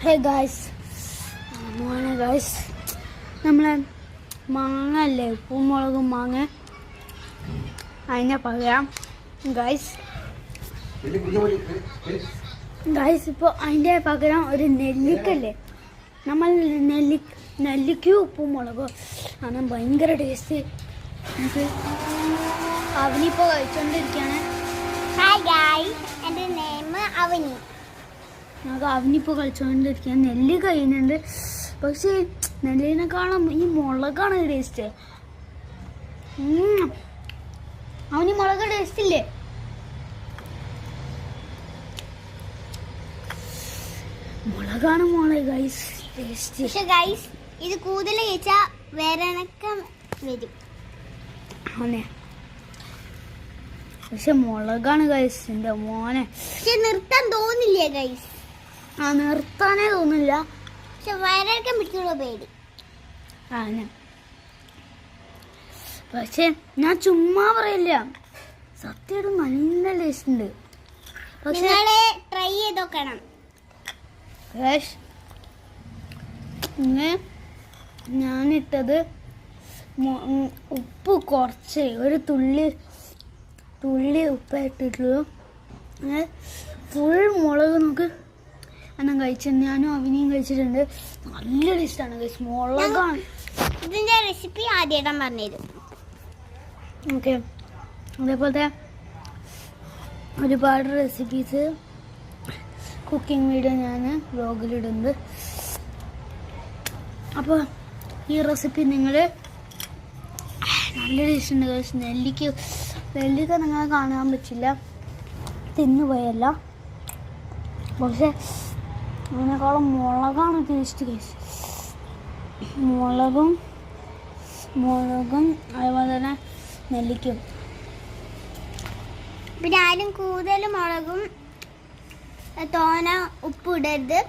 Hey guys, മോനെ guys, നമ്മളെ മാങ്ങ അല്ലേ, ഉപ്പും മുളകും മാങ്ങ, അതിനെ പറയാം ഗായ്സ്. ഇപ്പോൾ അതിൻ്റെ പകരം ഒരു നെല്ലിക്കല്ലേ, നമ്മൾ നെല്ലിക്കയും ഉപ്പും മുളകും ആണ് ഭയങ്കര ടേസ്റ്റ്. നമുക്ക് അവനിപ്പോൾ കഴിച്ചുകൊണ്ടിരിക്കുകയാണ്. ഹായ് ഗായ്സ്, എൻ്റെ നെയിം അവനി. ഞങ്ങൾക്ക് അവനിപ്പോൾ കളിച്ചുകൊണ്ടിരിക്കുക. നെല്ല് കഴിയുന്നുണ്ട്, പക്ഷേ നെല്ലിനെക്കാളും ഈ മുളകാണ് ടേസ്റ്റ്. അവന് മുളക് ടേസ്റ്റ് ഇല്ലേ? മുളകാണ് മുളക് ഗൈസ് ടേസ്റ്റ്. പക്ഷെ ഗൈസ്, ഇത് കൂടുതൽ കഴിച്ചാൽ വേറെണക്കം വരും. ആണേ, പക്ഷെ മുളകാണ് ഗൈസ് എൻ്റെ മോനെ. പക്ഷെ നിർത്താൻ തോന്നില്ല ഗൈസ്. നിർത്താനേ തോന്നില്ല, പക്ഷെ വയറിളക്കം പിടിക്കുള്ള പേടി. പക്ഷെ ഞാൻ ചുമ്മാ പറയില്ല, സത്യമായിട്ട് നല്ല ടേസ്റ്റ് ഉണ്ട്. പക്ഷെ ട്രൈ ചെയ്ത് നോക്കണം. ഞാനിട്ടത് ഉപ്പ് കുറച്ച്, ഒരു തുള്ളി ഉപ്പായിട്ടിട്ടുള്ളൂ. ഫുൾ മുളക് നമുക്ക് എണ്ണം കഴിച്ചിട്ടുണ്ട്. ഞാനും അവനെയും കഴിച്ചിട്ടുണ്ട്. നല്ല ടേസ്റ്റാണ് കഴിച്ച്, മുളകാണ്. ഇതിൻ്റെ റെസിപ്പി ആദ്യം പറഞ്ഞുതരും. ഓക്കെ, അതേപോലത്തെ ഒരുപാട് റെസിപ്പീസ് കുക്കിംഗ് വീഡിയോ ഞാൻ വ്ലോഗിലിടുന്നുണ്ട്. അപ്പോൾ ഈ റെസിപ്പി നിങ്ങൾ നല്ല ടേസ്റ്റ് ഉണ്ട് കഴിച്ച്. നെല്ലിക്ക നിങ്ങളെ കാണാൻ പറ്റില്ല, തിന്നുപോയല്ല, പക്ഷെ അതിനേക്കാളും മുളകാണ് ടേസ്റ്റ് കഴിച്ച്. മുളകും അതുപോലെ തന്നെ നെല്ലിക്കും. പിന്നെ ആരും കൂടുതൽ മുളകും തോന ഉപ്പ് ഇടരുത്.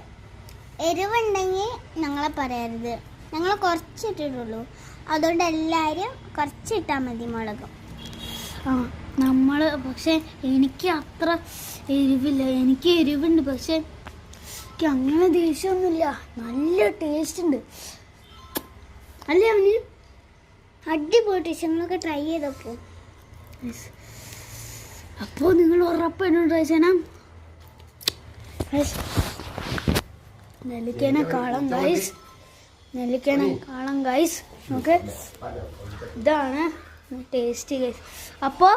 എരിവുണ്ടെങ്കിൽ ഞങ്ങളെ പറയരുത്, ഞങ്ങൾ കുറച്ചിട്ടിട്ടുള്ളൂ. അതുകൊണ്ട് എല്ലാവരും കുറച്ചിട്ടാൽ മതി മുളകും. നമ്മൾ പക്ഷെ എനിക്ക് അത്ര എരിവില്ല, എനിക്ക് എരിവുണ്ട്, പക്ഷെ എനിക്ക് അങ്ങനെ ദേഷ്യമൊന്നുമില്ല. നല്ല ടേസ്റ്റ് ഉണ്ട് അല്ലേ അവന്? അടിപൊളി ടേസ്റ്റ്. നിങ്ങളൊക്കെ ട്രൈ ചെയ്തൊക്കെ. അപ്പോൾ നിങ്ങൾ ഉറപ്പായിട്ടും ട്രൈ ചെയ്യണം. നെല്ലിക്കേനെ കാളം ഗൈസ്. ഓക്കെ, ഇതാണ് ടേസ്റ്റ് ഗൈസ്. അപ്പോൾ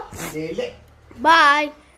ബൈ.